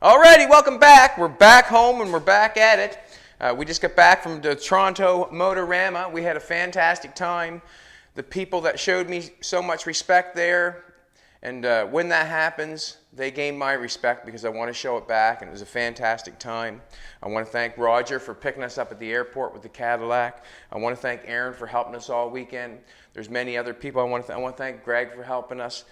Alrighty, welcome back. We're back home and we're back at it. We just got back from the Toronto Motorama. We had a fantastic time. The people that showed me so much respect there, and when that happens, they gain my respect because I want to show it back, and it was a fantastic time. I want to thank Roger for picking us up at the airport with the Cadillac. I want to thank Aaron for helping us all weekend. There's many other people I want to thank Greg for helping us.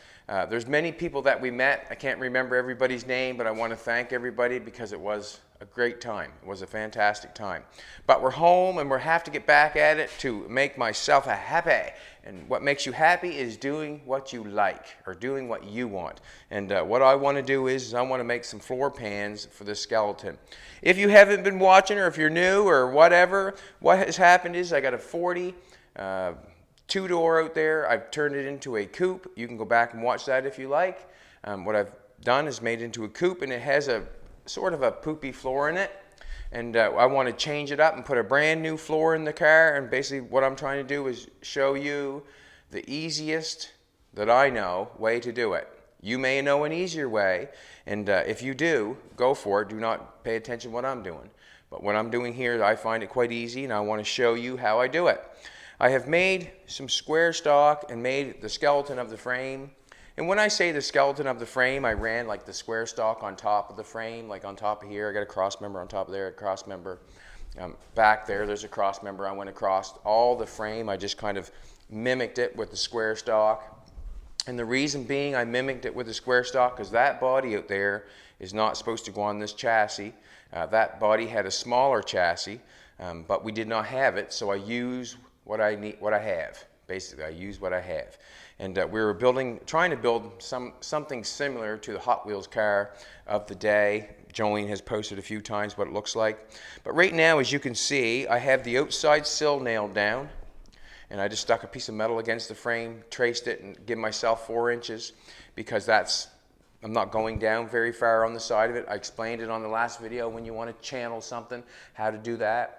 There's many people that we met. I can't remember everybody's name, but I want to thank everybody because it was a great time. It was a fantastic time. But we're home and we have to get back at it to make myself happy. And what makes you happy is doing what you like or doing what you want. And what I want to do is I want to make some floor pans for this skeleton. If you haven't been watching or if you're new or whatever, what has happened is I got a 40 two-door out there. I've turned it into a coupe. You can go back and watch that if you like. What I've done is made it into a coupe, and it has a sort of a poopy floor in it. And I want to change it up and put a brand new floor in the car. And basically what I'm trying to do is show you the easiest that I know way to do it. You may know an easier way, and if you do, go for it. Do not pay attention to what I'm doing. But what I'm doing here, I find it quite easy, and I want to show you how I do it. I have made some square stock and made the skeleton of the frame. And when I say the skeleton of the frame, I ran like the square stock on top of the frame, like on top of here. I got a cross member on top of there, a cross member. Back there, there's a cross member. I went across all the frame. I just kind of mimicked it with the square stock. And the reason being I mimicked it with the square stock because that body out there is not supposed to go on this chassis. That body had a smaller chassis, but we did not have it, so I used what I have. Basically, I use what I have. And we were trying to build something similar to the Hot Wheels car of the day. Jolene has posted a few times what it looks like. But right now, as you can see, I have the outside sill nailed down. And I just stuck a piece of metal against the frame, traced it, and give myself 4 inches because I'm not going down very far on the side of it. I explained it on the last video when you want to channel something, how to do that.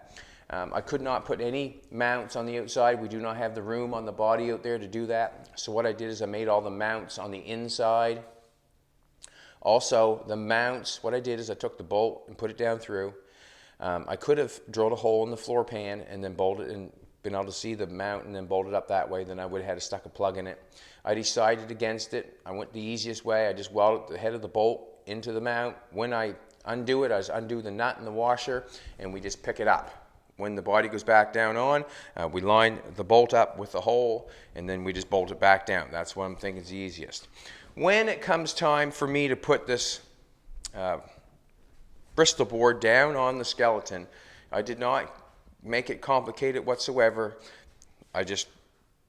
I could not put any mounts on the outside. We do not have the room on the body out there to do that. So what I did is I made all the mounts on the inside. Also, the mounts, what I did is I took the bolt and put it down through. I could have drilled a hole in the floor pan and then bolted and been able to see the mount and then bolted up that way. Then I would have had to stuck a plug in it. I decided against it. I went the easiest way. I just welded the head of the bolt into the mount. When I undo it, I just undo the nut and the washer, and we just pick it up. When the body goes back down on, we line the bolt up with the hole, and then we just bolt it back down. That's what I'm thinking is the easiest. When it comes time for me to put this Bristol board down on the skeleton, I did not make it complicated whatsoever. I just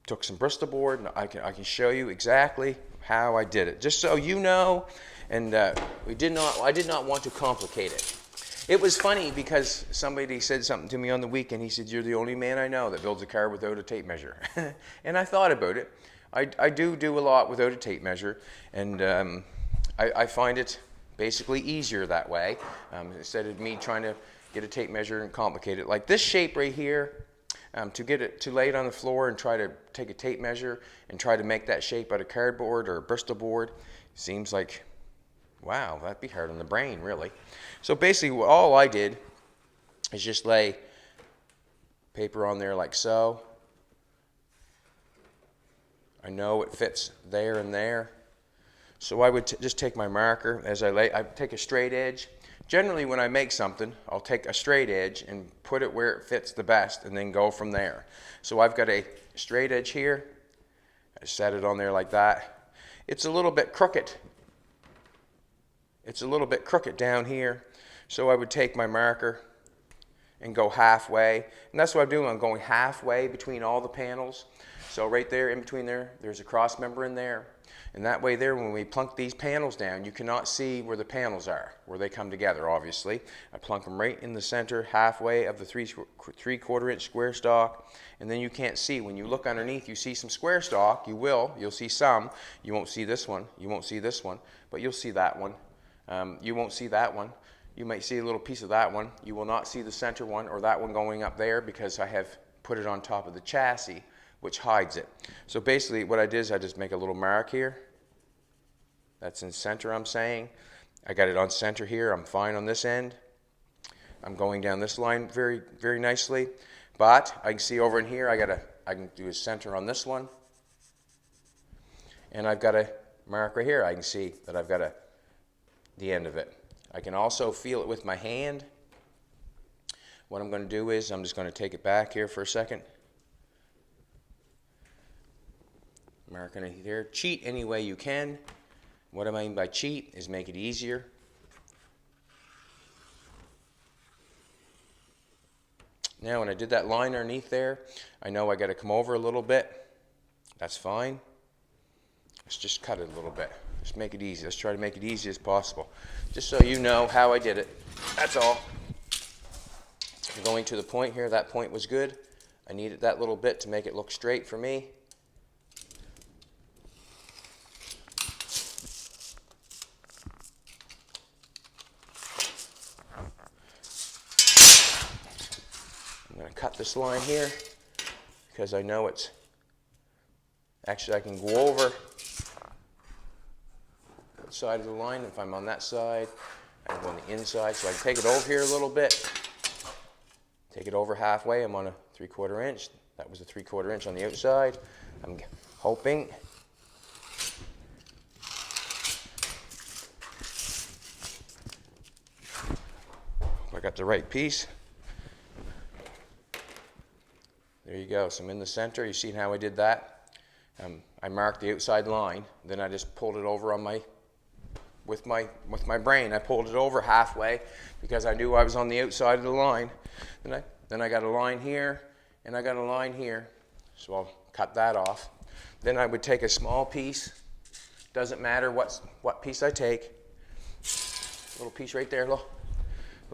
took some Bristol board, and I can show you exactly how I did it, just so you know. And I did not want to complicate it. It was funny because somebody said something to me on the weekend. He said, "You're the only man I know that builds a car without a tape measure." And I thought about it. I do a lot without a tape measure, and I find it basically easier that way instead of me trying to get a tape measure and complicate it. Like this shape right here, to lay it on the floor and try to take a tape measure and try to make that shape out of cardboard or Bristol board seems like, wow, that'd be hard on the brain, really. So basically, all I did is just lay paper on there like so. I know it fits there and there. So I would just take my marker as I take a straight edge. Generally, when I make something, I'll take a straight edge and put it where it fits the best and then go from there. So I've got a straight edge here. I set it on there like that. It's a little bit crooked. It's a little bit crooked down here. So I would take my marker and go halfway. And that's what I'm doing. I'm going halfway between all the panels. So right there, in between there, there's a cross member in there. And that way there, when we plunk these panels down, you cannot see where the panels are, where they come together, obviously. I plunk them right in the center, halfway of the 3/4 inch square stock. And then you can't see. When you look underneath, you see some square stock. You'll see some. You won't see this one. You won't see this one. But you'll see that one. You won't see that one. You might see a little piece of that one. You will not see the center one or that one going up there because I have put it on top of the chassis, which hides it. So basically what I did is I just make a little mark here. That's in center, I'm saying. I got it on center here. I'm fine on this end. I'm going down this line very, very nicely. But I can see over in here, I can do a center on this one. And I've got a mark right here. I can see that I've got the end of it. I can also feel it with my hand. What I'm going to do is I'm just going to take it back here for a second. Marking it here. Cheat any way you can. What I mean by cheat is make it easier. Now when I did that line underneath there, I know I got to come over a little bit. That's fine. Let's just cut it a little bit. Just make it easy. Let's try to make it easy as possible. Just so you know how I did it. That's all. I'm going to the point here. That point was good. I needed that little bit to make it look straight for me. I'm going to cut this line here because I know it's, actually I can go over the side of the line if I'm on that side. I can go on the inside, so I can take it over here a little bit. Take it over halfway. I'm on a 3/4 inch. That was a 3/4 inch on the outside. I'm hoping I got the right piece. There you go. So I'm in the center. You see how I did that? I marked the outside line. Then I just pulled it over on with my brain. I pulled it over halfway because I knew I was on the outside of the line. Then I got a line here and I got a line here. So I'll cut that off. Then I would take a small piece. Doesn't matter what piece I take. Little piece right there, little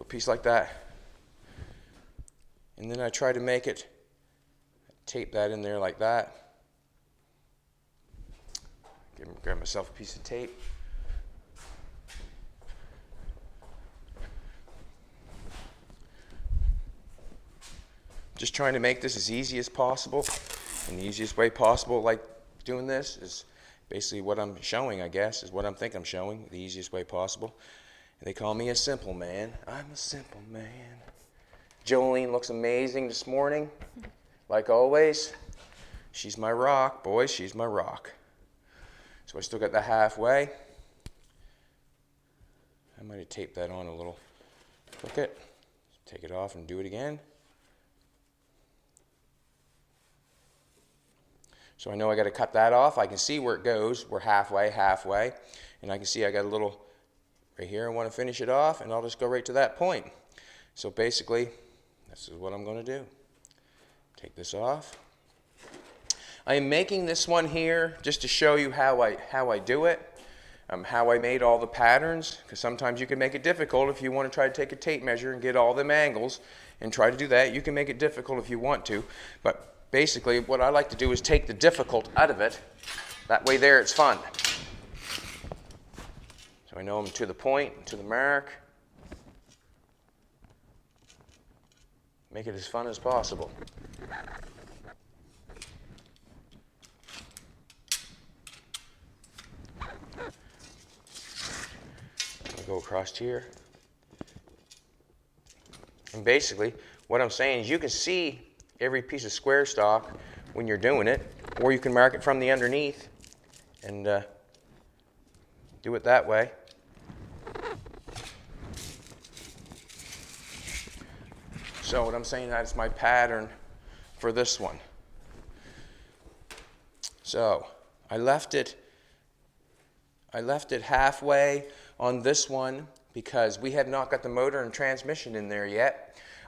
piece like that. And then I try to make it, tape that in there like that. Grab myself a piece of tape. Just trying to make this as easy as possible. And the easiest way possible, like doing this, is basically what I'm showing, I guess, is what I think I'm showing, the easiest way possible. And they call me a simple man. I'm a simple man. Jolene looks amazing this morning, like always. She's my rock, boys, she's my rock. So I still got the halfway. I might have taped that on a little. Click it, take it off and do it again. So I know I got to cut that off. I can see where it goes. We're halfway, and I can see I got a little right here. I want to finish it off, and I'll just go right to that point. So basically, this is what I'm going to do. Take this off. I am making this one here just to show you how I do it, how I made all the patterns, because sometimes you can make it difficult if you want to try to take a tape measure and get all them angles and try to do that. You can make it difficult if you want to, but basically, what I like to do is take the difficult out of it. That way there it's fun. So I know I'm to the point, to the mark. Make it as fun as possible. I'll go across here. And basically, what I'm saying is you can see every piece of square stock when you're doing it, or you can mark it from the underneath and do it that way. So what I'm saying, that's my pattern for this one. So I left it halfway on this one because we have not got the motor and transmission in there yet.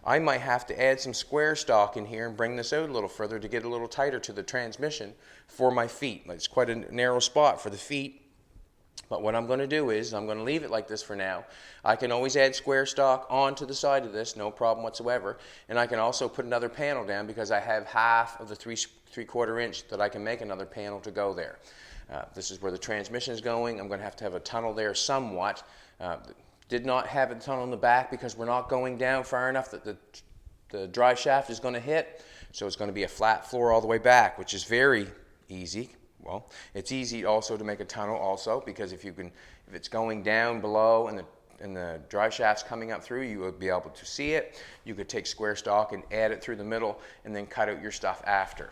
I might have to add some square stock in here and bring this out a little further to get a little tighter to the transmission for my feet. It's quite a narrow spot for the feet. But what I'm going to do is I'm going to leave it like this for now. I can always add square stock onto the side of this, no problem whatsoever. And I can also put another panel down because I have half of the 3/4 inch that I can make another panel to go there. This is where the transmission is going. I'm going to have a tunnel there somewhat. Did not have a tunnel in the back because we're not going down far enough that the drive shaft is going to hit. So it's going to be a flat floor all the way back, which is very easy Well, it's easy also to make a tunnel also, because if it's going down below and the drive shaft's coming up through, you would be able to see it. You could take square stock and add it through the middle and then cut out your stuff after.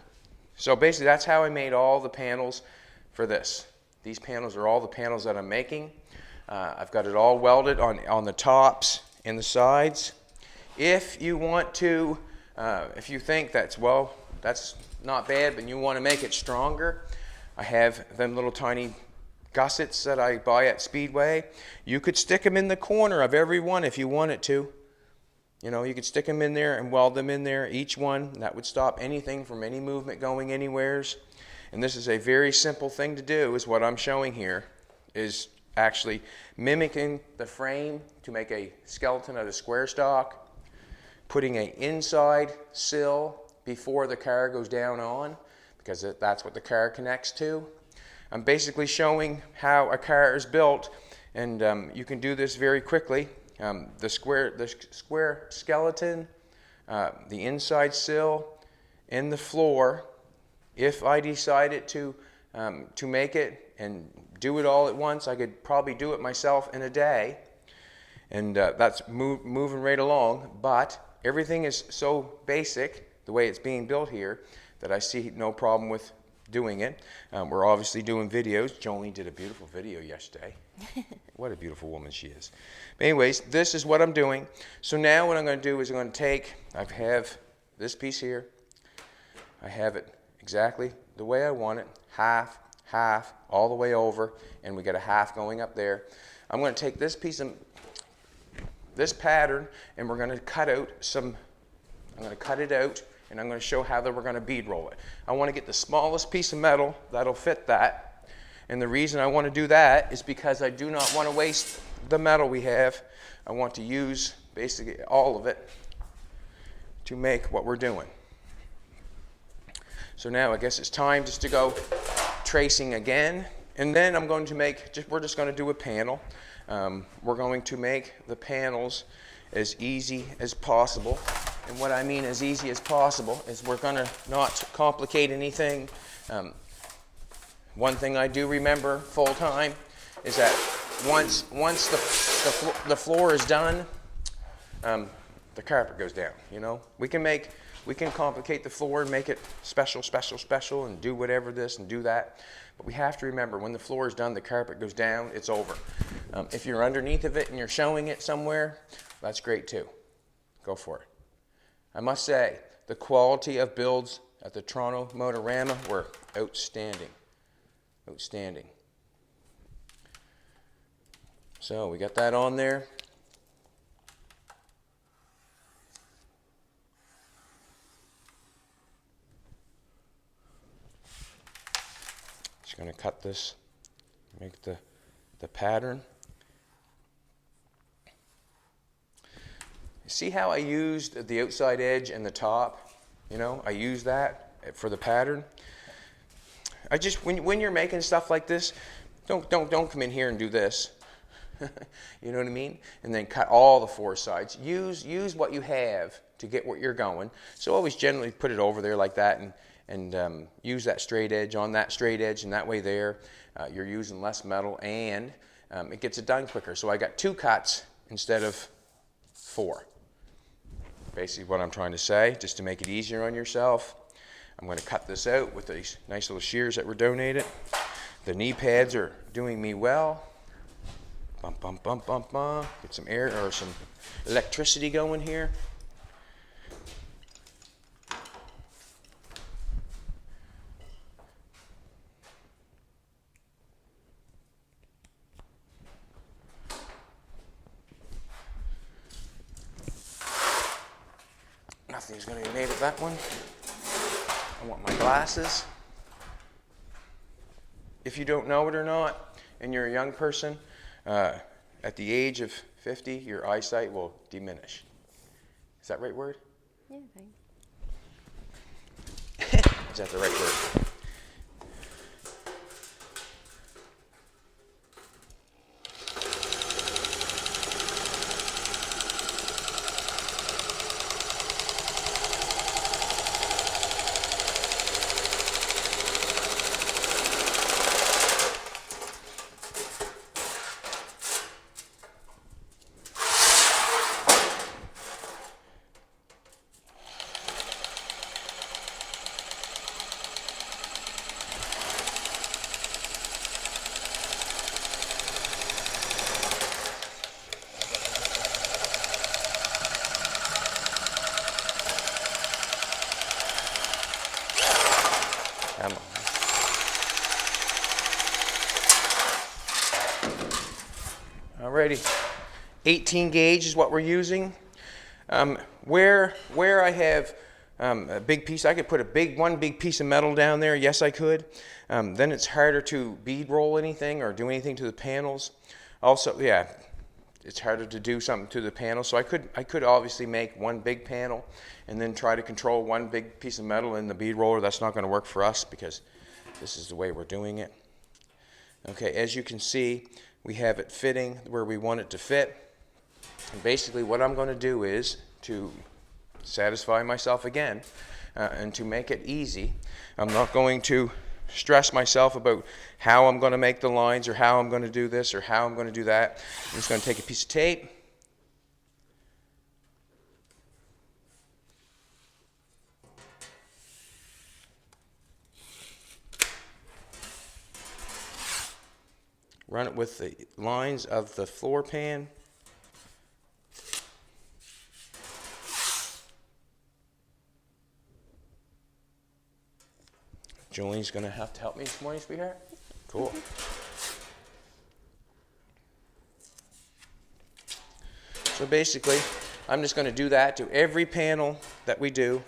So basically that's how I made all the panels for this. These panels are all the panels that I'm making. I've got it all welded on the tops and the sides. If you want to, if you think that's not bad, but you want to make it stronger, I have them little tiny gussets that I buy at Speedway. You could stick them in the corner of every one if you wanted to. You know, you could stick them in there and weld them in there, each one. That would stop anything from any movement going anywheres. And this is a very simple thing to do, is what I'm showing here, is actually mimicking the frame to make a skeleton out of square stock, putting an inside sill before the car goes down on, because that's what the car connects to. I'm basically showing how a car is built, and you can do this very quickly. The square skeleton, the inside sill, and the floor. If I decided to make it and do it all at once, I could probably do it myself in a day, and that's moving right along. But everything is so basic, the way it's being built here, that I see no problem with doing it. We're obviously doing videos. Jolene did a beautiful video yesterday. What a beautiful woman she is. But anyways, this is what I'm doing. So now what I'm going to do is I'm going to take, I have this piece here. I have it exactly the way I want it, half, half, all the way over, and we got a half going up there. I'm going to take this piece of this pattern, and we're going to cut out some, I'm going to cut it out, and I'm going to show how that we're going to bead roll it. I want to get the smallest piece of metal that'll fit that, and the reason I want to do that is because I do not want to waste the metal we have. I want to use basically all of it to make what we're doing. So now I guess it's time just to go tracing again, and then I'm going to make, we're just going to do a panel. We're going to make the panels as easy as possible. And what I mean as easy as possible is we're going to not complicate anything. One thing I do remember full time is that once the floor is done, the carpet goes down. You know, we can complicate the floor and make it special, and do whatever this and do that. But we have to remember, when the floor is done, the carpet goes down, it's over. If you're underneath of it and you're showing it somewhere, that's great too. Go for it. I must say, the quality of builds at the Toronto Motorama were outstanding. Outstanding. So we got that on there. Just going to cut this, make the pattern. See how I used the outside edge and the top? You know, I use that for the pattern. I just, when you're making stuff like this, don't come in here and do this. You know what I mean? And then cut all the four sides. Use what you have to get where you're going. So always generally put it over there like that, and use that straight edge on that straight edge, and that way there you're using less metal, and it gets it done quicker. So I got 2 cuts instead of 4. Basically what I'm trying to say, just to make it easier on yourself. I'm going to cut this out with these nice little shears that were donated. The knee pads are doing me well. Bump, bump, bump, bump, bump. Get some air or some electricity going here. Nothing's going to be made of that one. I want my glasses. If you don't know it or not, and you're a young person, at the age of 50, your eyesight will diminish. Is that the right word? Yeah, I think. Is that the right word? Alrighty, 18 gauge is what we're using. Where I have a big piece, I could put one big piece of metal down there. Yes, I could. Then it's harder to bead roll anything or do anything to the panels. Also, yeah, it's harder to do something to the panel. So I could obviously make one big panel and then try to control one big piece of metal in the bead roller. That's not going to work for us because this is the way we're doing it. Okay, as you can see, we have it fitting where we want it to fit. And basically what I'm going to do is to satisfy myself again and to make it easy. I'm not going to stress myself about how I'm going to make the lines or how I'm going to do this or how I'm going to do that. I'm just going to take a piece of tape, run it with the lines of the floor pan. Jolene's going to have to help me this morning, sweetheart. Cool. So basically, I'm just going to do that to every panel that we do.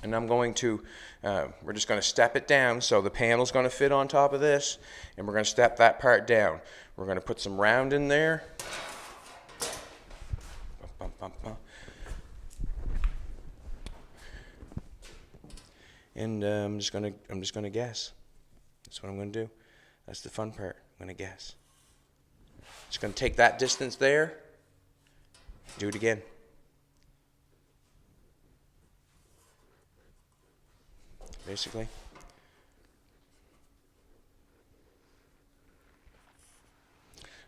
And I'm going to, we're just going to step it down. So the panel's going to fit on top of this. And we're going to step that part down. We're going to put some round in there. Bum, bum, bum. And I'm just gonna guess. That's what I'm gonna do. That's the fun part. I'm gonna guess. Just gonna take that distance there. Do it again. Basically.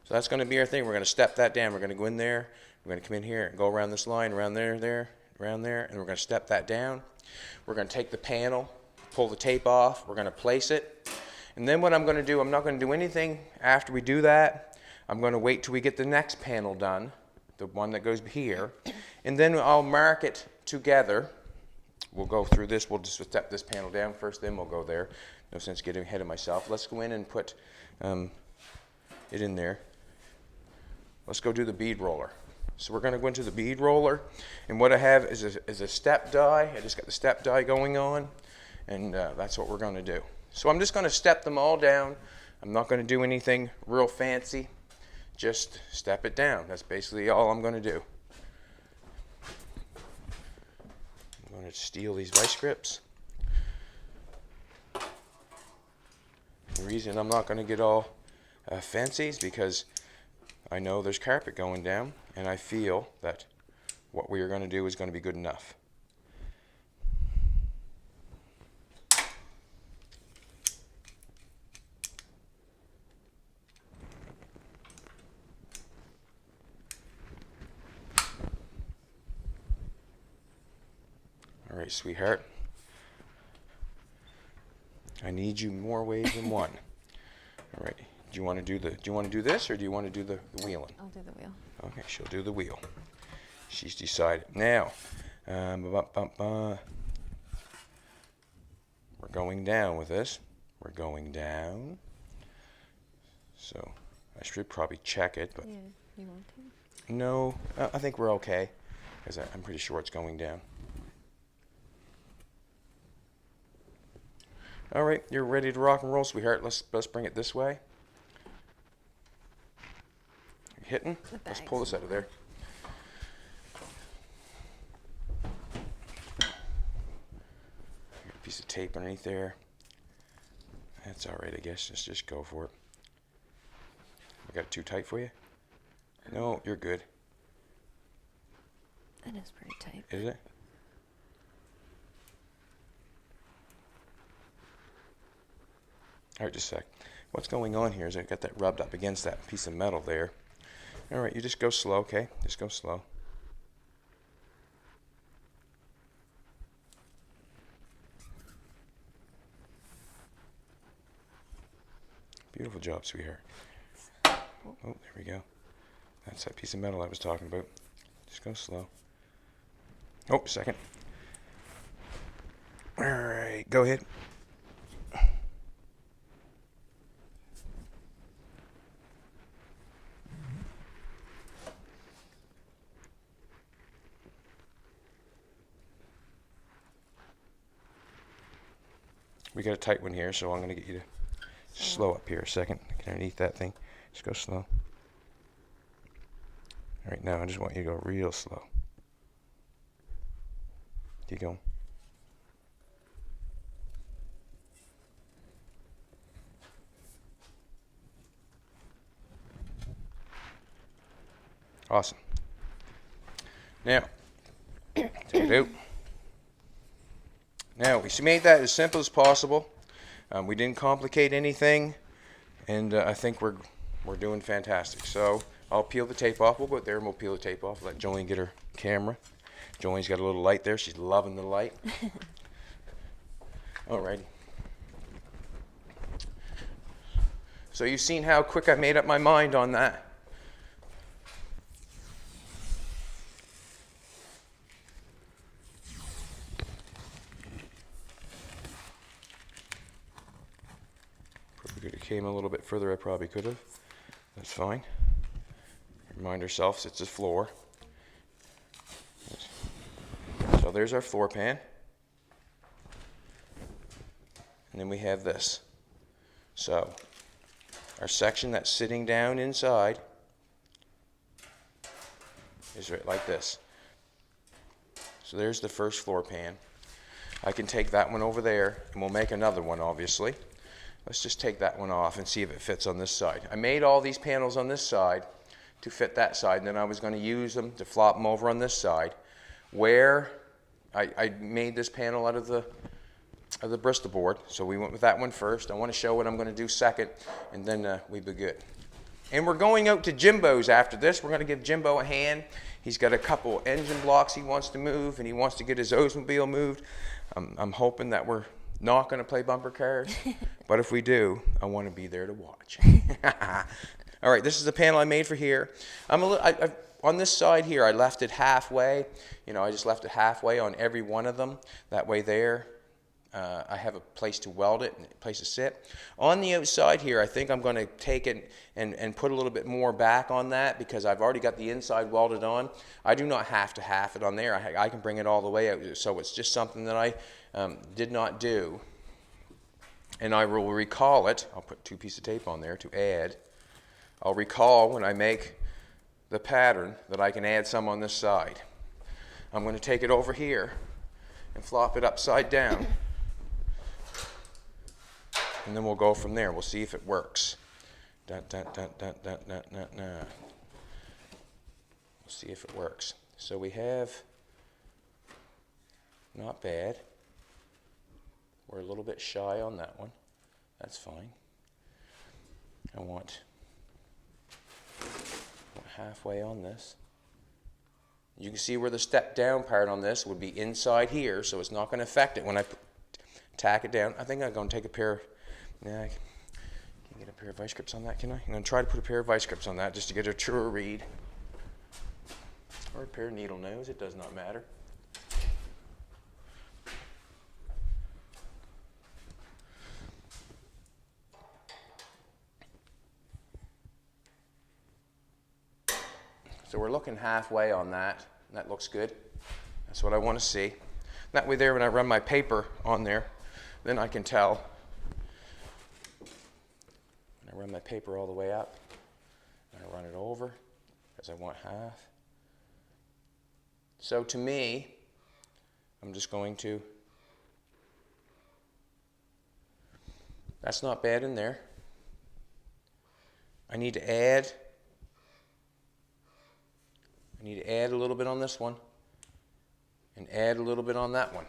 So that's gonna be our thing. We're gonna step that down. We're gonna go in there. We're gonna come in here and go around this line, around there, around there, and we're gonna step that down. We're going to take the panel, pull the tape off, we're going to place it, and then what I'm going to do, I'm not going to do anything after we do that. I'm going to wait till we get the next panel done, the one that goes here, and then I'll mark it together. We'll go through this, we'll just step this panel down first, then we'll go there. No sense getting ahead of myself. Let's go in and put it in there. Let's go do the bead roller. So we're going to go into the bead roller, and what I have is a step die. I just got the step die going on, and that's what we're going to do. So I'm just going to step them all down. I'm not going to do anything real fancy, just step it down. That's basically all I'm going to do. I'm going to steal these vice grips. The reason I'm not going to get all fancy is because I know there's carpet going down, and I feel that what we are going to do is going to be good enough. All right, sweetheart. I need you more ways than one. All right. Do you want to do this, or do you want to do the wheeling? I'll do the wheel. Okay, she'll do the wheel. She's decided. Now, we're going down with this. We're going down. So I should probably check it, but Yeah, you want to? no, I think we're okay, because I'm pretty sure it's going down. All right, you're ready to rock and roll, sweetheart. Let's bring it this way. Hitting? Let's pull this out of there. Piece of tape underneath there. That's all right, I guess. Just go for it. I got it too tight for you? No, you're good. That is pretty tight. Is it? All right, just a sec. What's going on here is I got that rubbed up against that piece of metal there. All right, you just go slow, okay? Just go slow. Beautiful job, sweetheart. Oh, there we go. That's that piece of metal I was talking about. Just go slow. Oh, second. All right, go ahead. We got a tight one here, so I'm going to get you to slow up here a second. Get underneath that thing. Just go slow. All right, now I just want you to go real slow. Keep going. Awesome. Now, take it out. Now, we made that as simple as possible. We didn't complicate anything, and I think we're doing fantastic. So I'll peel the tape off. We'll go out there and we'll peel the tape off. Let Jolene get her camera. Jolene's got a little light there. She's loving the light. Alrighty. So you've seen how quick I made up my mind on that. Could have came a little bit further. I probably could have. That's fine. Remind ourselves it's a floor. So there's our floor pan. And then we have this. So our section that's sitting down inside is right like this. So there's the first floor pan. I can take that one over there and we'll make another one, obviously. Let's just take that one off and see if it fits on this side. I made all these panels on this side to fit that side, and then I was going to use them to flop them over on this side. Where I made this panel out of the Bristol board, so we went with that one first. I want to show what I'm going to do second, and then we'll be good. And we're going out to Jimbo's after this. We're going to give Jimbo a hand. He's got a couple engine blocks he wants to move, and he wants to get his Oldsmobile moved. I'm hoping that we're not going to play bumper cars, but if we do, I want to be there to watch. All right, this is the panel I made for here. On this side here, I left it halfway. You know, I just left it halfway on every one of them. That way there, I have a place to weld it and a place to sit. On the outside here, I think I'm going to take it and put a little bit more back on that because I've already got the inside welded on. I do not have to half it on there. I can bring it all the way out. So it's just something that I did not do. And I will recall it. I'll put 2 pieces of tape on there to add. I'll recall when I make the pattern that I can add some on this side. I'm going to take it over here and flop it upside down. And then we'll go from there. We'll see if it works. We'll see if it works. So we have, not bad. We're a little bit shy on that one. That's fine. I want halfway on this. You can see where the step down part on this would be inside here, so it's not going to affect it when I tack it down. I think I'm going to take a pair. Yeah, I can get a pair of vice grips on that, can I? I'm going to try to put a pair of vice grips on that just to get a truer read. Or a pair of needle nose, it does not matter. So we're looking halfway on that. That looks good. That's what I want to see. That way there, when I run my paper on there, then I can tell. When I run my paper all the way up, and I run it over, because I want half. So to me, I'm just going to, that's not bad in there. I need to add a little bit on this one and add a little bit on that one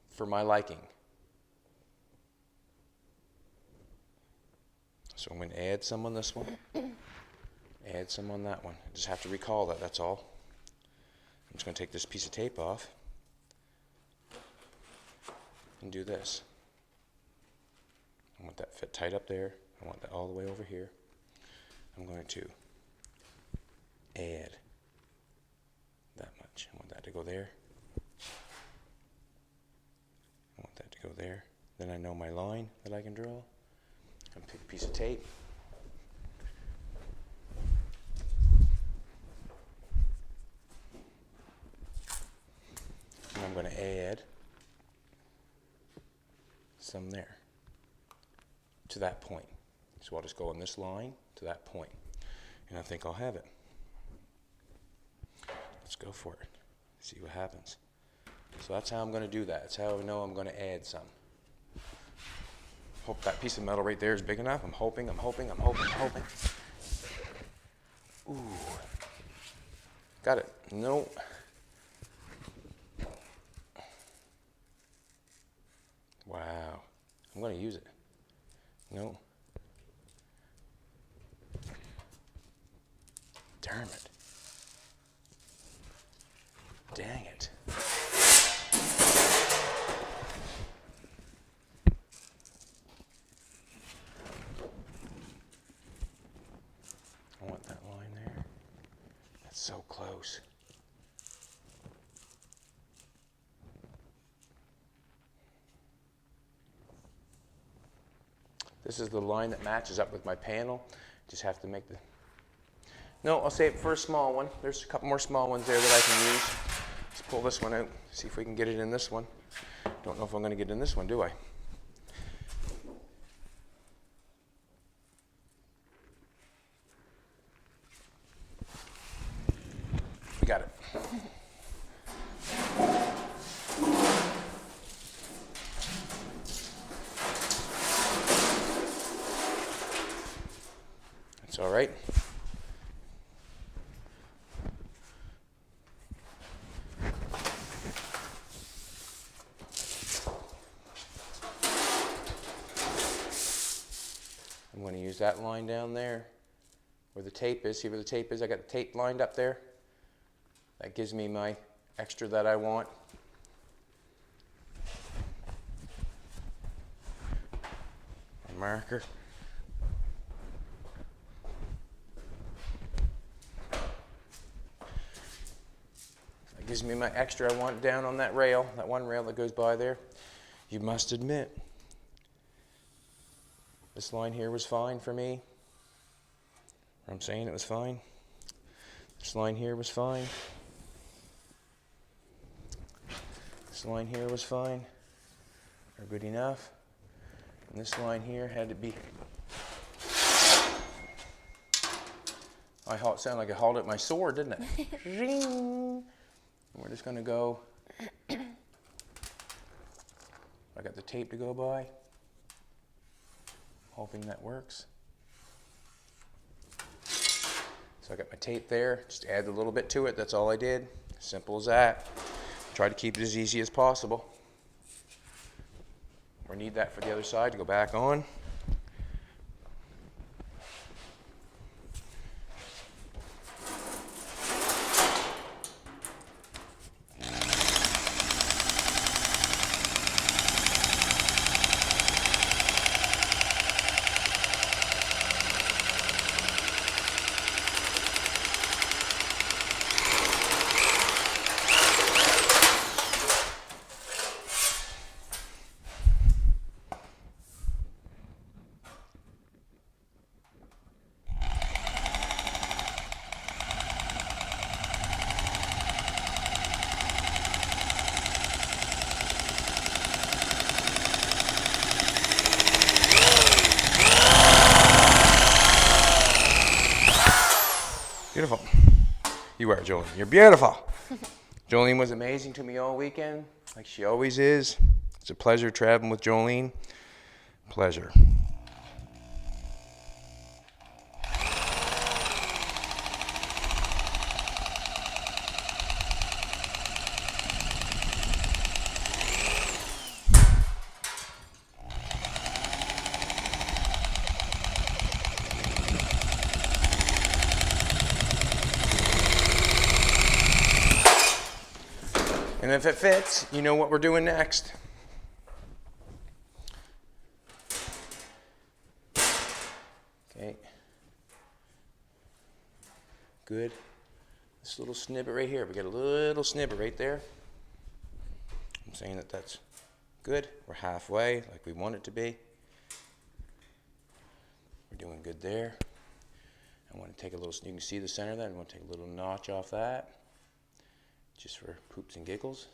for my liking. So I'm going to add some on this one, add some on that one. I just have to recall that, that's all. I'm just going to take this piece of tape off and do this. I want that fit tight up there. I want that all the way over here. I'm going to add that much. I want that to go there. I want that to go there. Then I know my line that I can draw. I'm pick a piece of tape. And I'm going to add some there to that point. So I'll just go on this line to that point, and I think I'll have it. Let's go for it. See what happens. So that's how I'm going to do that. That's how I know I'm going to add some. Hope that piece of metal right there is big enough. I'm hoping. Ooh. Got it. No. Wow. I'm going to use it. No. Darn it. Dang it. I want that line there. That's so close. This is the line that matches up with my panel. Just have to make the... No, I'll save it for a small one. There's a couple more small ones there that I can use. Let's pull this one out, see if we can get it in this one. Don't know if I'm going to get it in this one, do I? We got it. That's all right. I'm going to use that line down there where the tape is. See where the tape is? I got the tape lined up there. That gives me my extra that I want. My marker. That gives me my extra I want down on that rail, that one rail that goes by there. You must admit, this line here was fine for me. I'm saying it was fine. This line here was fine. This line here was fine, or good enough. And this line here had to be... It sounded like I hauled at my sword, didn't it? Ring! We're just going to go... I got the tape to go by. Hoping that works. So I got my tape there, just add a little bit to it, that's all I did. Simple as that. Try to keep it as easy as possible. We need that for the other side to go back on. Beautiful. You are, Jolene. You're beautiful. Jolene was amazing to me all weekend, like she always is. It's a pleasure traveling with Jolene. Pleasure. And if it fits, you know what we're doing next. Okay. Good. This little snippet right here. We got a little snippet right there. I'm saying that that's good. We're halfway, like we want it to be. We're doing good there. I want to take a little, you can see the center of that. I want to take a little notch off that. Just for poops and giggles.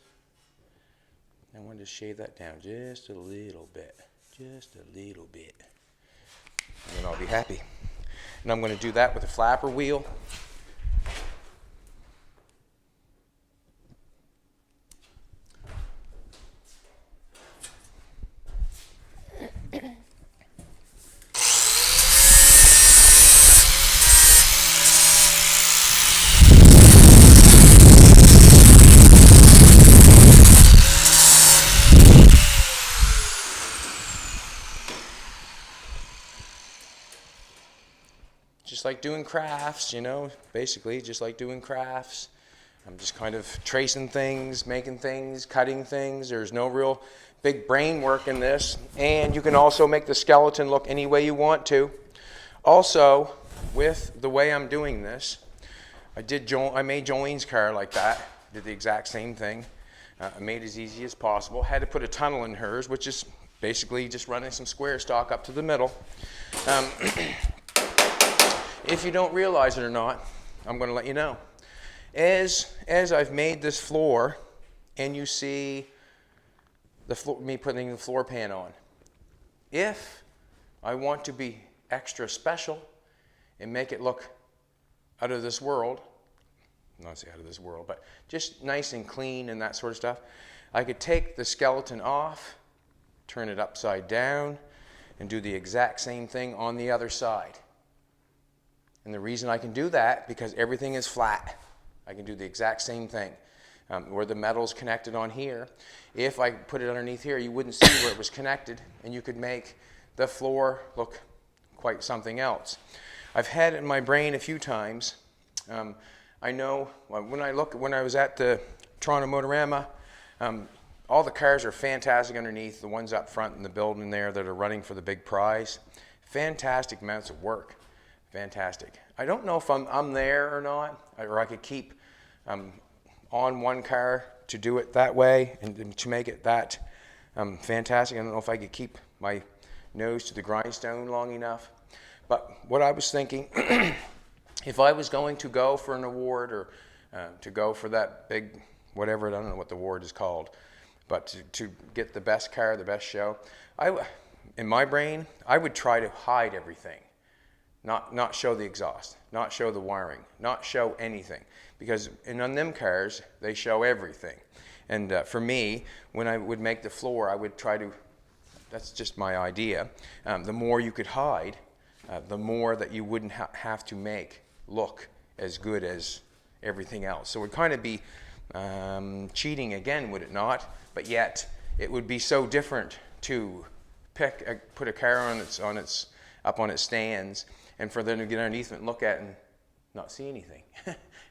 I wanted to shave that down just a little bit. Just a little bit. And then I'll be happy. And I'm going to do that with a flapper wheel. Just like doing crafts, you know, basically just like doing crafts. I'm just kind of tracing things, making things, cutting things. There's no real big brain work in this. And you can also make the skeleton look any way you want to. Also, with the way I'm doing this, I made Jolene's car like that. Did the exact same thing. I made it as easy as possible. Had to put a tunnel in hers, which is basically just running some square stock up to the middle. If you don't realize it or not, I'm going to let you know. As I've made this floor, and you see the floor, me putting the floor pan on, if I want to be extra special and make it look out of this world, not say out of this world, but just nice and clean and that sort of stuff, I could take the skeleton off, turn it upside down, and do the exact same thing on the other side. And the reason I can do that, because everything is flat. I can do the exact same thing. Where the metal's connected on here, if I put it underneath here, you wouldn't see where it was connected, and you could make the floor look quite something else. I've had it in my brain a few times. I know when I was at the Toronto Motorama, all the cars are fantastic underneath, the ones up front in the building there that are running for the big prize. Fantastic amounts of work. Fantastic. I don't know if I'm there or not, or I could keep on one car to do it that way and to make it that fantastic. I don't know if I could keep my nose to the grindstone long enough. But what I was thinking, if I was going to go for an award or to go for that big, whatever, I don't know what the award is called, but to get the best car, the best show, in my brain, I would try to hide everything. Not show the exhaust, not show the wiring, not show anything. Because on them cars, they show everything. And for me, when I would make the floor, I would try to, that's just my idea, the more you could hide, the more that you wouldn't have to make look as good as everything else. So it would kind of be cheating again, would it not? But yet, it would be so different to put a car up on its stands, and for them to get underneath it and look at it and not see anything.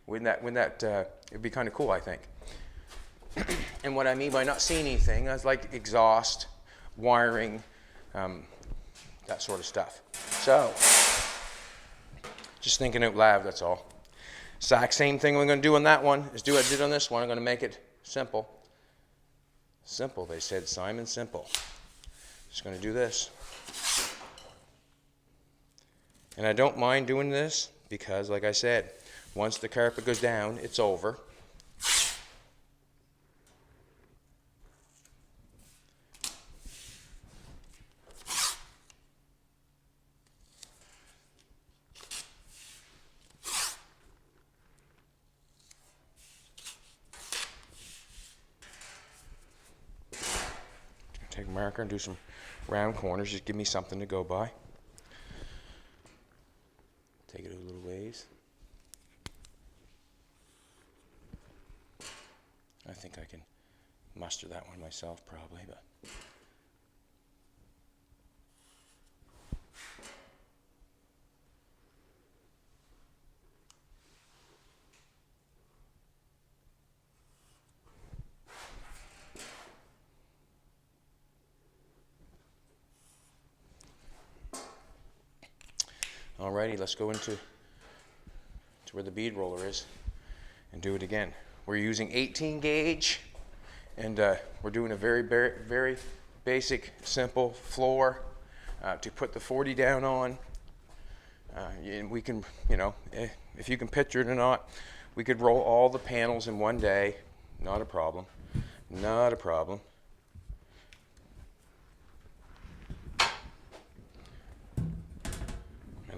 Wouldn't that it'd be kind of cool, I think. And what I mean by not seeing anything is like exhaust, wiring, that sort of stuff. So, just thinking out loud, that's all. Exact same thing we're going to do on that one is do what I did on this one. I'm going to make it simple. Simple, they said, Simon, simple. Just going to do this. And I don't mind doing this because, like I said, once the carpet goes down, it's over. Take a marker and do some round corners. Just give me something to go by. Take it a little ways. I think I can muster that one myself probably, but alrighty, let's go into where the bead roller is and do it again. We're using 18 gauge, and we're doing a very, very, very basic, simple floor to put the 40 down on. We can, if you can picture it or not, we could roll all the panels in one day. Not a problem. Not a problem.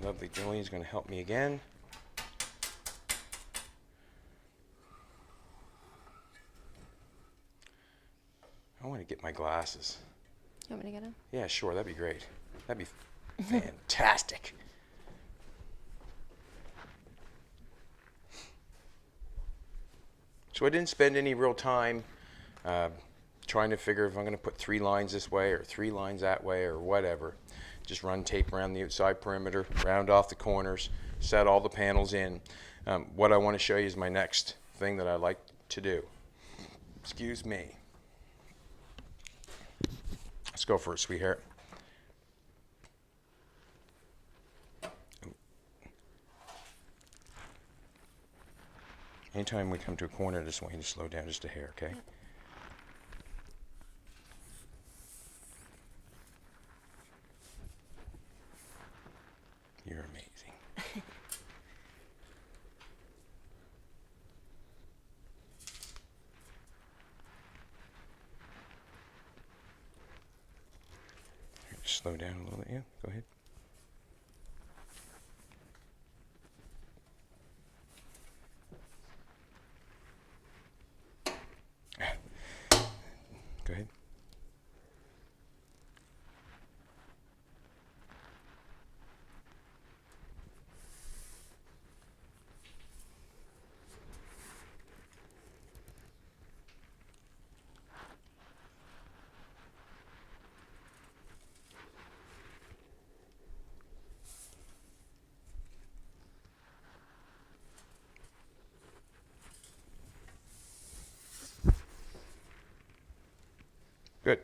lovely Julie is going to help me again. I want to get my glasses. You want me to get them? Yeah, sure, that'd be great. That'd be fantastic. So I didn't spend any real time trying to figure if I'm going to put 3 lines this way or 3 lines that way or whatever. Just run tape around the outside perimeter, round off the corners, set all the panels in. What I want to show you is my next thing that I like to do. Excuse me. Let's go for it, sweetheart. Anytime we come to a corner, I just want you to slow down just a hair, okay? Yep. You're amazing. Slow down a little bit, yeah, go ahead. Go ahead. Good.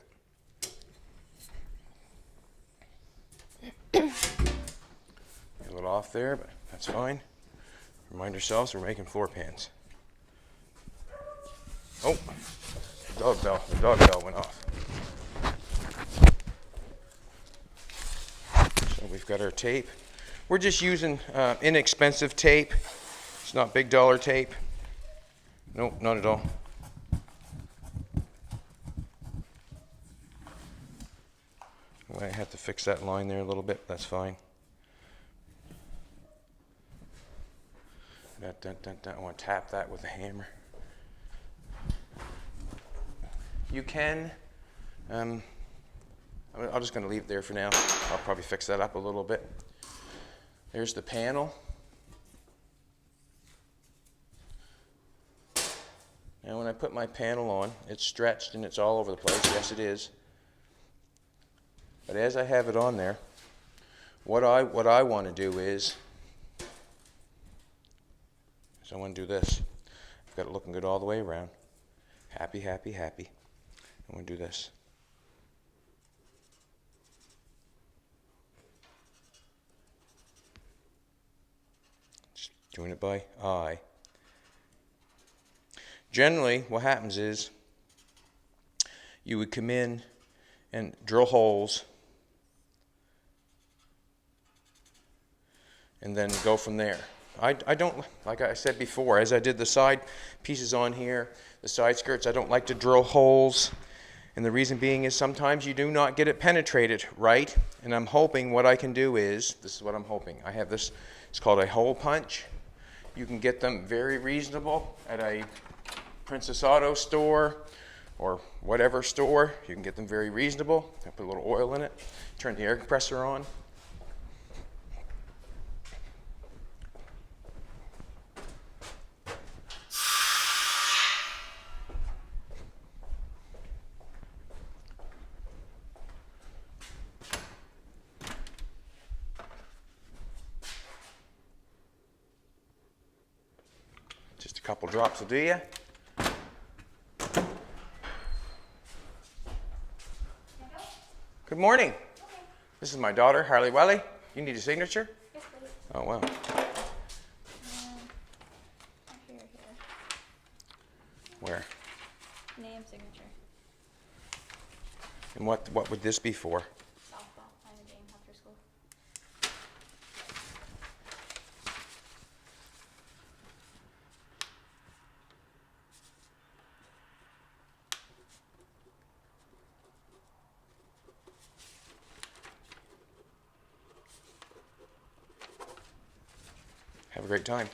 A little off there, but that's fine. Remind ourselves we're making floor pans. Oh, the dog bell went off. So we've got our tape. We're just using inexpensive tape. It's not big dollar tape. Nope, not at all. I have to fix that line there a little bit. That's fine. I want to tap that with a hammer. You can. I'm just going to leave it there for now. I'll probably fix that up a little bit. There's the panel. Now when I put my panel on, it's stretched and it's all over the place. Yes, it is. But as I have it on there, what I want to do is I want to do this. I've got it looking good all the way around. Happy, happy, happy. I want to do this. Just doing it by eye. Generally, what happens is you would come in and drill holes and then go from there. I don't, like I said before, as I did the side pieces on here, the side skirts, I don't like to drill holes. And the reason being is sometimes you do not get it penetrated right. And I'm hoping what I can do is, this is what I'm hoping. I have this, it's called a hole punch. You can get them very reasonable at a Princess Auto store or whatever store. You can get them very reasonable. I put a little oil in it, turn the air compressor on. Just a couple drops will do you. Good morning. Okay. This is my daughter, Harley Welly. You need a signature? Yes, please. Oh, wow. Here. Where? Name, signature. And what would this be for? Softball. I'm a James after school. a great time.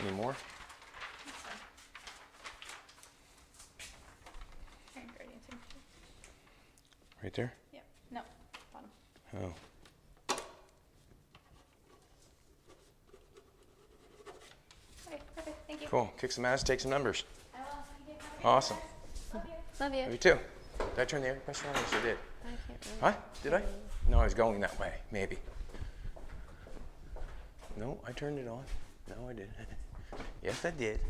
Any more? Handwriting signature. Right there? Yep. No. Bottom. Oh. Okay, perfect. Thank you. Cool. Kick some ass, take some numbers. I will. Thank you. Have a good Awesome. day, guys. Love you. Love you. You too. Did I turn the air compressor on? Yes, I did. I can't really. Huh? Did I? No, I was going that way. Maybe. No, I turned it on. No, I didn't. Yes, I did.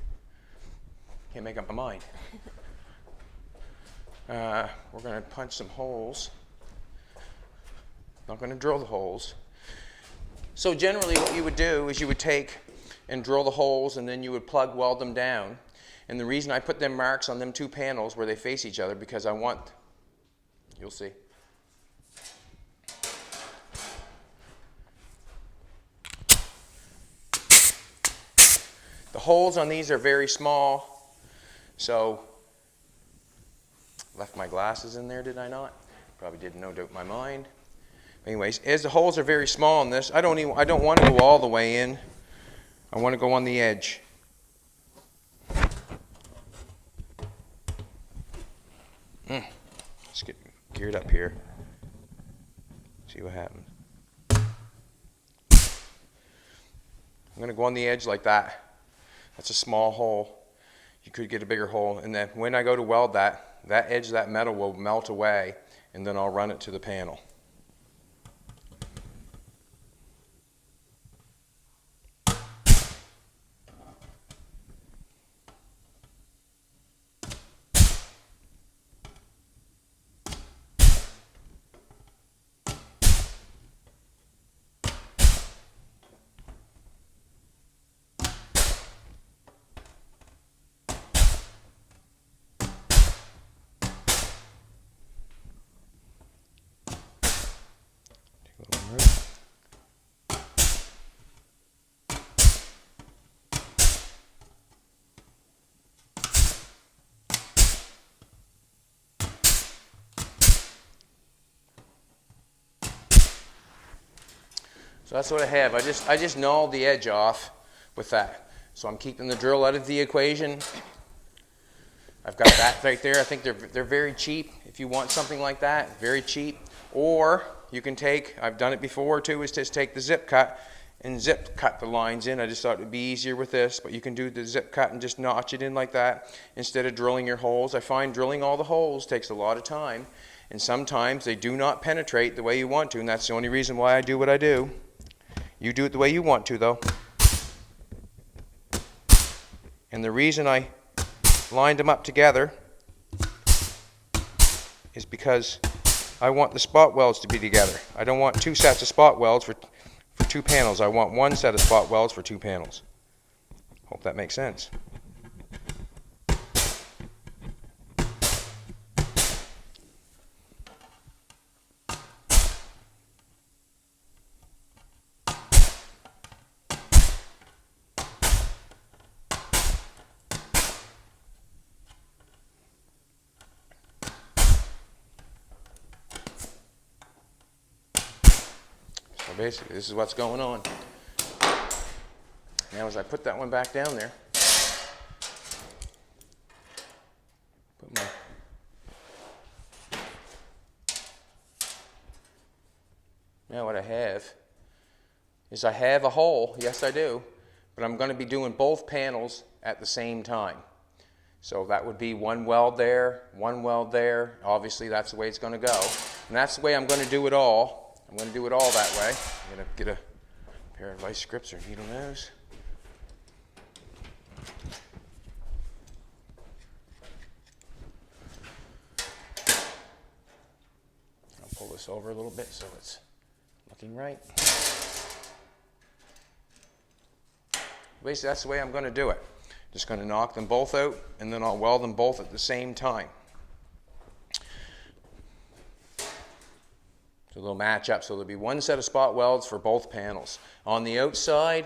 Can't make up my mind. We're going to punch some holes. Not going to drill the holes. So generally what you would do is you would take and drill the holes, and then you would plug weld them down. And the reason I put them marks on them two panels where they face each other, because I want, you'll see. The holes on these are very small, so left my glasses in there, did I not? Probably did, no doubt in my mind. Anyways, as the holes are very small in this, I don't want to go all the way in. I want to go on the edge. Let's get geared up here. See what happens. I'm going to go on the edge like that. That's a small hole. You could get a bigger hole. And then when I go to weld that edge of that metal will melt away, and then I'll run it to the panel. So that's what I have. I just gnawed the edge off with that. So I'm keeping the drill out of the equation. I've got that right there. I think they're very cheap if you want something like that, very cheap. Or you can take, I've done it before too, is just take the zip cut and zip cut the lines in. I just thought it would be easier with this, but you can do the zip cut and just notch it in like that instead of drilling your holes. I find drilling all the holes takes a lot of time, and sometimes they do not penetrate the way you want to, and that's the only reason why I do what I do. You do it the way you want to, though. And the reason I lined them up together is because I want the spot welds to be together. I don't want two sets of spot welds for two panels. I want one set of spot welds for two panels. Hope that makes sense. So basically, this is what's going on. Now as I put that one back down there, now what I have is I have a hole, yes I do, but I'm going to be doing both panels at the same time. So that would be one weld there, one weld there. Obviously that's the way it's going to go. And that's the way I'm going to do it all. I'm going to do it all that way. I'm going to get a pair of vice grips or needle nose. I'll pull this over a little bit so it's looking right. Basically, that's the way I'm going to do it. Just going to knock them both out, and then I'll weld them both at the same time. So they'll match up. So there'll be one set of spot welds for both panels. On the outside,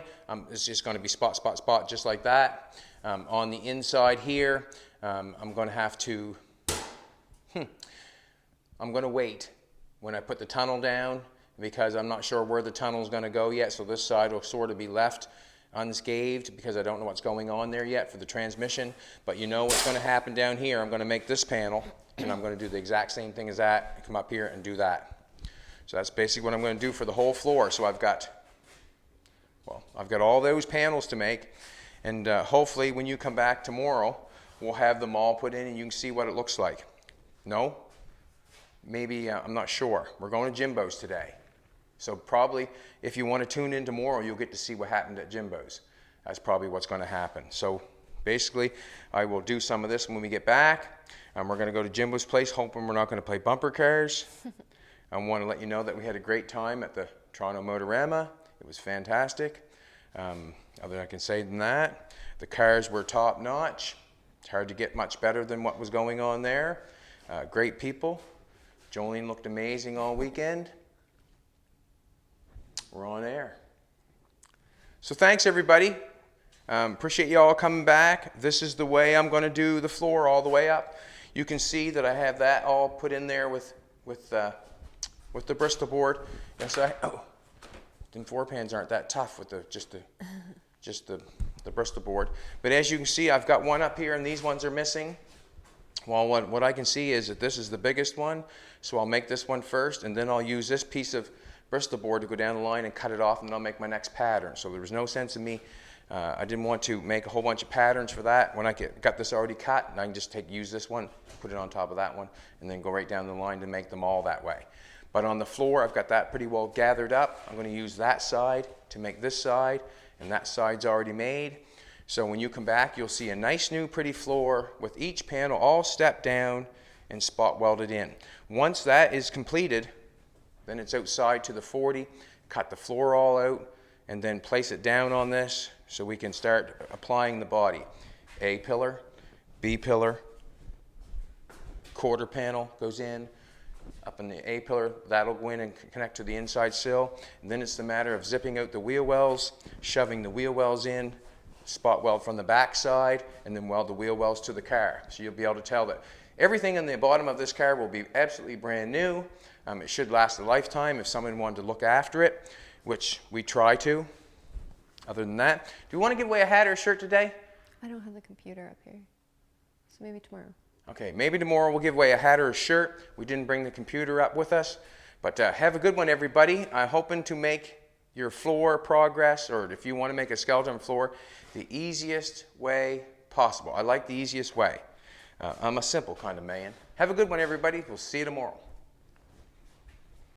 it's just going to be spot, spot, spot, just like that. On the inside here, I'm going to have to, I'm going to wait when I put the tunnel down because I'm not sure where the tunnel is going to go yet, so this side will sort of be left unscathed because I don't know what's going on there yet for the transmission. But you know what's going to happen down here. I'm going to make this panel, and I'm going to do the exact same thing as that, come up here and do that. So that's basically what I'm going to do for the whole floor. So I've got all those panels to make, and hopefully when you come back tomorrow, we'll have them all put in and you can see what it looks like. No? Maybe, I'm not sure. We're going to Jimbo's today. So probably if you want to tune in tomorrow, you'll get to see what happened at Jimbo's. That's probably what's going to happen. So basically, I will do some of this when we get back. We're going to go to Jimbo's place, hoping we're not going to play bumper cars. I want to let you know that we had a great time at the Toronto Motorama. It was fantastic. Other than I can say than that, the cars were top notch. It's hard to get much better than what was going on there. Great people. Jolene looked amazing all weekend. We're on air. So thanks everybody. Appreciate you all coming back. This is the way I'm going to do the floor all the way up. You can see that I have that all put in there with the Bristol board. Yes, them 4-pans aren't that tough with just the Bristol board. But as you can see, I've got one up here and these ones are missing. Well, what I can see is that this is the biggest one, so I'll make this one first, and then I'll use this piece of Bristol board to go down the line and cut it off, and I'll make my next pattern. So there was no sense in me, I didn't want to make a whole bunch of patterns for that. When I got this already cut, and I can just use this one, put it on top of that one, and then go right down the line to make them all that way. But on the floor, I've got that pretty well gathered up. I'm going to use that side to make this side, and that side's already made. So when you come back, you'll see a nice new pretty floor with each panel all stepped down and spot welded in. Once that is completed, then it's outside to the 40, cut the floor all out, and then place it down on this so we can start applying the body. A pillar, B pillar, quarter panel goes in, up in the A pillar, that'll go in and connect to the inside sill. And then it's the matter of zipping out the wheel wells, shoving the wheel wells in, spot weld from the back side, and then weld the wheel wells to the car. So you'll be able to tell that everything in the bottom of this car will be absolutely brand new. It should last a lifetime if someone wanted to look after it, which we try to. Other than that, do you want to give away a hat or a shirt today? I don't have the computer up here, so maybe tomorrow. Okay, maybe tomorrow we'll give away a hat or a shirt. We didn't bring the computer up with us, but have a good one, everybody. I'm hoping to make your floor progress, or if you want to make a skeleton floor, the easiest way possible. I like the easiest way. I'm a simple kind of man. Have a good one, everybody. We'll see you tomorrow.